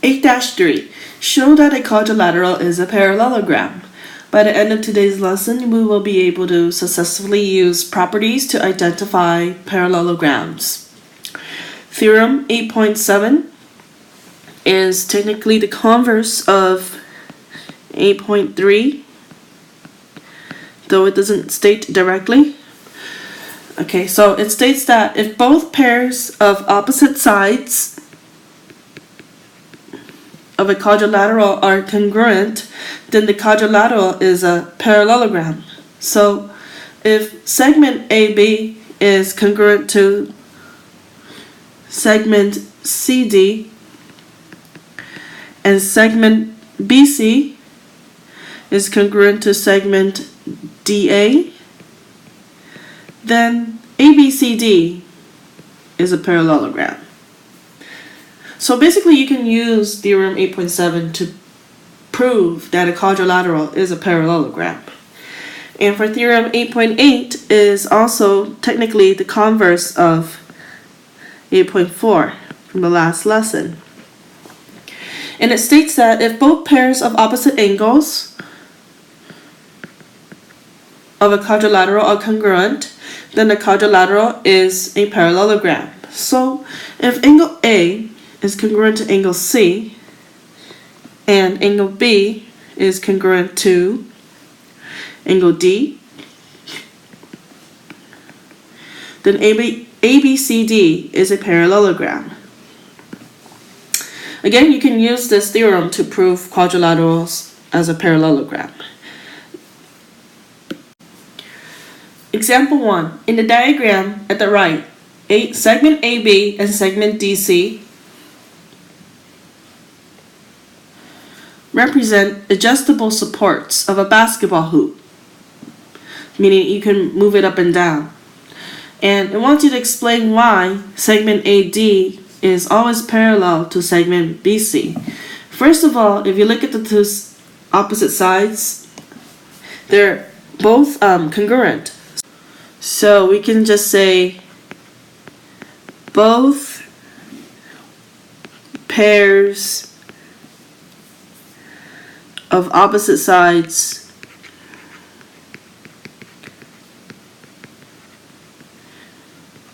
8-3. Show that a quadrilateral is a parallelogram. By the end of today's lesson, we will be able to successfully use properties to identify parallelograms. Theorem 8.7 is technically the converse of 8.3, though it doesn't state directly. Okay, so it states that if both pairs of opposite sides of a quadrilateral are congruent, then the quadrilateral is a parallelogram. So if segment AB is congruent to segment CD and segment BC is congruent to segment DA, then ABCD is a parallelogram. So basically you can use theorem 8.7 to prove that a quadrilateral is a parallelogram. And for theorem 8.8 is also technically the converse of 8.4 from the last lesson. And it states that if both pairs of opposite angles of a quadrilateral are congruent, then the quadrilateral is a parallelogram. So if angle A is congruent to angle C and angle B is congruent to angle D, then ABCD is a parallelogram. Again, you can use this theorem to prove quadrilaterals as a parallelogram. Example 1. In the diagram at the right, segment AB and segment DC represent adjustable supports of a basketball hoop, meaning you can move it up and down. And it wants you to explain why segment AD is always parallel to segment BC. First of all, if you look at the two opposite sides, they're both congruent. So we can just say both pairs of opposite sides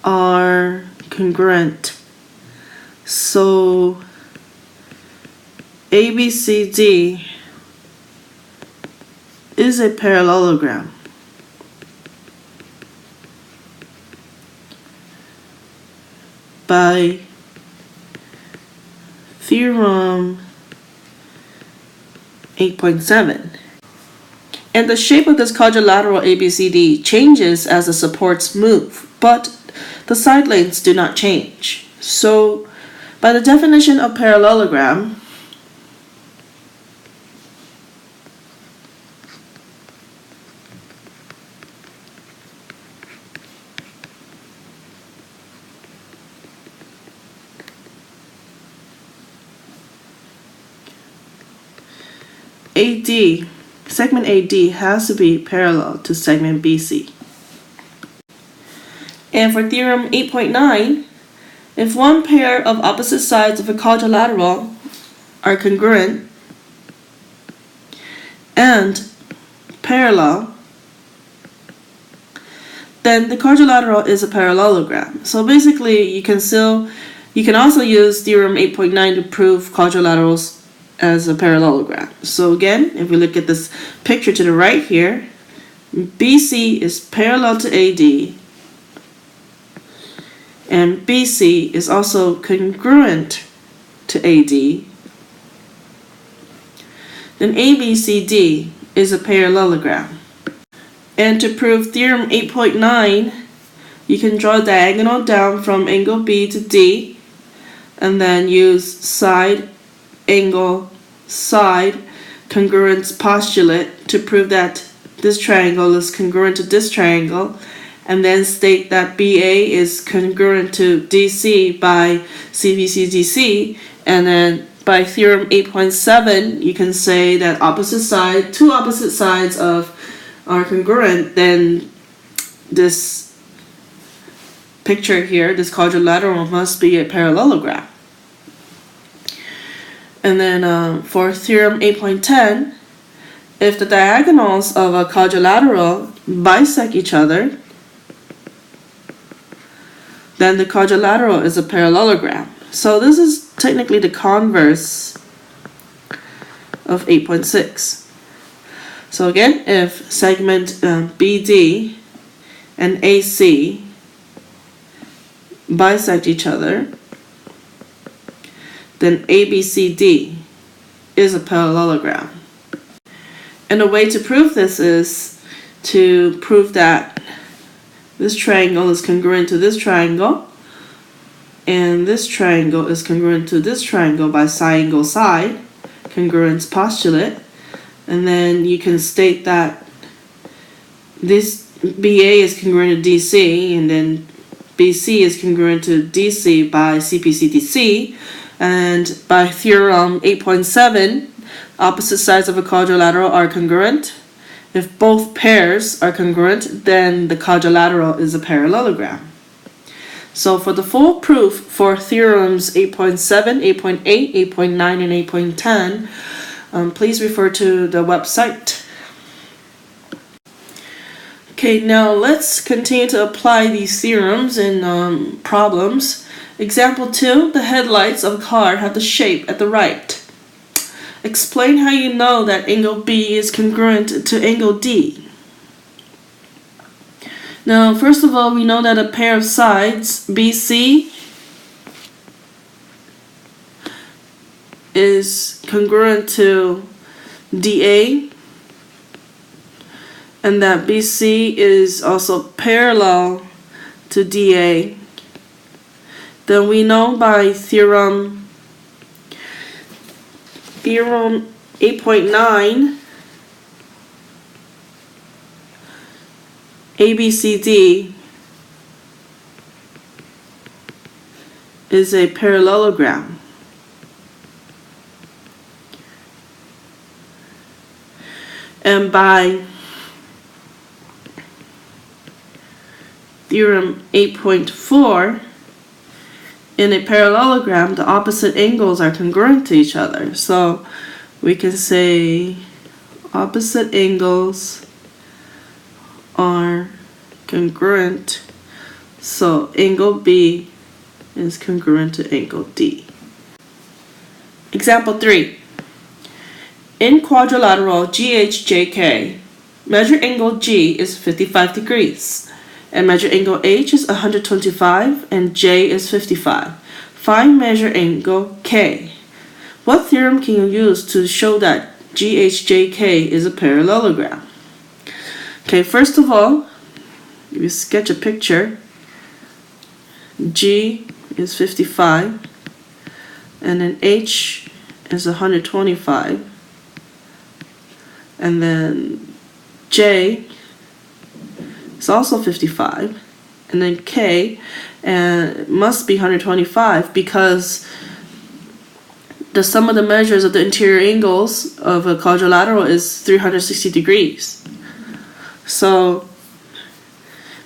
are congruent. So ABCD is a parallelogram. By theorem 8.7. And the shape of this quadrilateral ABCD changes as the supports move, but the side lanes do not change. So by the definition of parallelogram, segment AD has to be parallel to segment BC. And for theorem 8.9, if one pair of opposite sides of a quadrilateral are congruent and parallel, then the quadrilateral is a parallelogram. So basically you can also use theorem 8.9 to prove quadrilaterals as a parallelogram. So again, if we look at this picture to the right here, BC is parallel to AD and BC is also congruent to AD, then ABCD is a parallelogram. And to prove theorem 8.9, you can draw a diagonal down from angle B to D and then use side, angle, side congruence postulate to prove that this triangle is congruent to this triangle, and then state that BA is congruent to DC by CBCDC, and then by theorem 8.7 you can say that two opposite sides are congruent, then this picture here, this quadrilateral, must be a parallelogram. And then for theorem 8.10, if the diagonals of a quadrilateral bisect each other, then the quadrilateral is a parallelogram. So this is technically the converse of 8.6. So again, if segment BD and AC bisect each other, then ABCD is a parallelogram. And the way to prove this is to prove that this triangle is congruent to this triangle, and this triangle is congruent to this triangle by side angle side, congruence postulate. And then you can state that this BA is congruent to DC, and then BC is congruent to DC by CPCDC. And by theorem 8.7, opposite sides of a quadrilateral are congruent. If both pairs are congruent, then the quadrilateral is a parallelogram. So for the full proof for theorems 8.7, 8.8, 8.9, and 8.10, please refer to the website. Okay, now let's continue to apply these theorems in problems. Example 2, the headlights of a car have the shape at the right. Explain how you know that angle B is congruent to angle D. Now, first of all, we know that a pair of sides, BC, is congruent to DA, and that BC is also parallel to DA. Then we know by theorem 8.9, ABCD is a parallelogram. And by theorem 8.4, in a parallelogram, the opposite angles are congruent to each other. So we can say opposite angles are congruent. So angle B is congruent to angle D. Example 3. In quadrilateral GHJK, measure angle G is 55 degrees. And measure angle H is 125 and J is 55. Find measure angle K. What theorem can you use to show that GHJK is a parallelogram? Okay, first of all, you sketch a picture. G is 55 and then H is 125, and then J it's also 55, and then K must be 125 because the sum of the measures of the interior angles of a quadrilateral is 360 degrees. So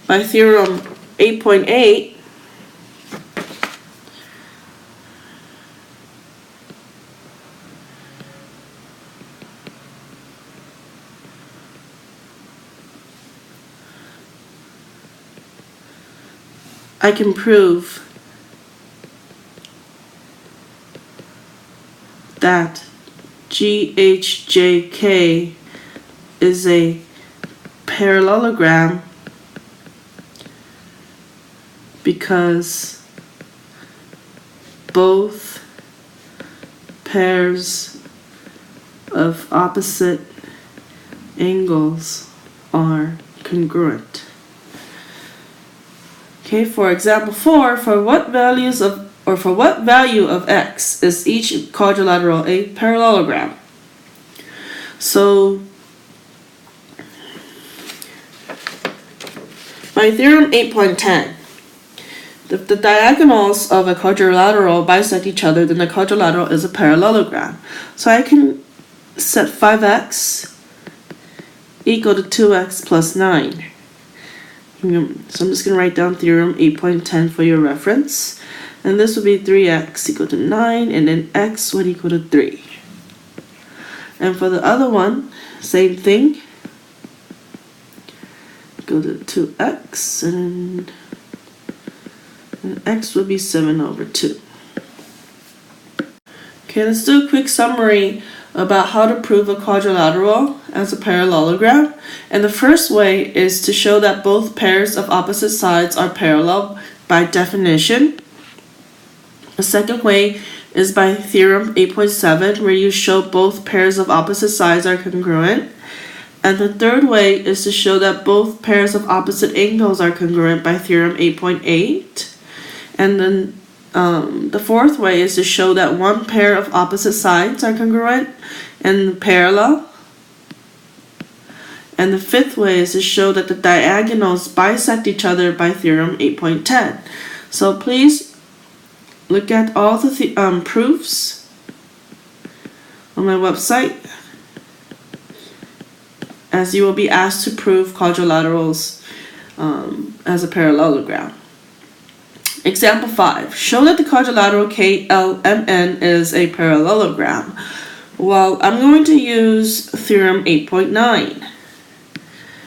by theorem 8.8, I can prove that GHJK is a parallelogram because both pairs of opposite angles are congruent. Okay, for example 4, for what value of x is each quadrilateral a parallelogram? So by theorem 8.10, if the diagonals of a quadrilateral bisect each other, then the quadrilateral is a parallelogram. So I can set 5x equal to 2x plus 9. So I'm just going to write down theorem 8.10 for your reference. And this would be 3x equal to 9, and then x would equal to 3. And for the other one, same thing. Go to 2x, and x would be 7 over 2. Okay, let's do a quick summary about how to prove a quadrilateral as a parallelogram. And the first way is to show that both pairs of opposite sides are parallel by definition. The second way is by theorem 8.7, where you show both pairs of opposite sides are congruent. And the third way is to show that both pairs of opposite angles are congruent by theorem 8.8. And then the fourth way is to show that one pair of opposite sides are congruent and parallel. And the fifth way is to show that the diagonals bisect each other by theorem 8.10. So please look at all the proofs on my website, as you will be asked to prove quadrilaterals as a parallelogram. Example 5. Show that the quadrilateral KLMN is a parallelogram. Well, I'm going to use theorem 8.9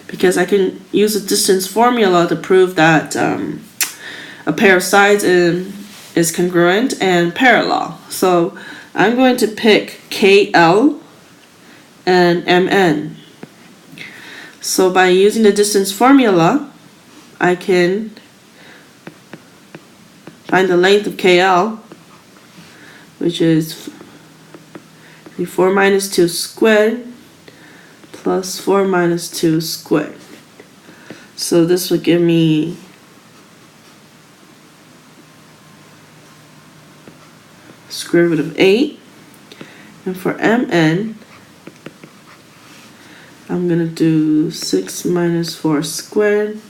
because I can use a distance formula to prove that a pair of sides is congruent and parallel. So I'm going to pick KL and MN. So by using the distance formula, I can find the length of KL, which is 4 minus 2 squared plus 4 minus 2 squared. So this would give me square root of 8. And for MN, I'm going to do 6 minus 4 squared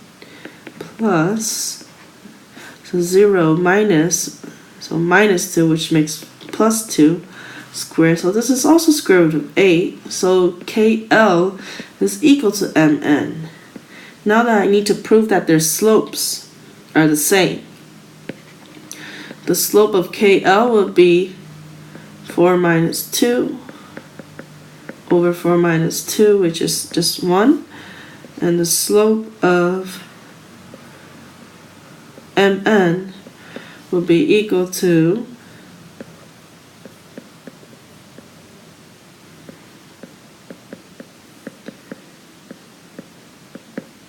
plus, so 0 minus, so minus 2, which makes plus 2 squared. So this is also square root of 8. So KL is equal to MN. Now that I need to prove that their slopes are the same. The slope of KL would be 4 minus 2 over 4 minus 2, which is just 1. And the slope of MN will be equal to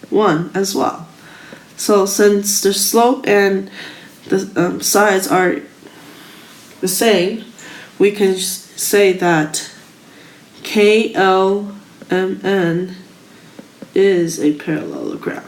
1 as well. So since the slope and the sides are the same, we can say that KLMN is a parallelogram.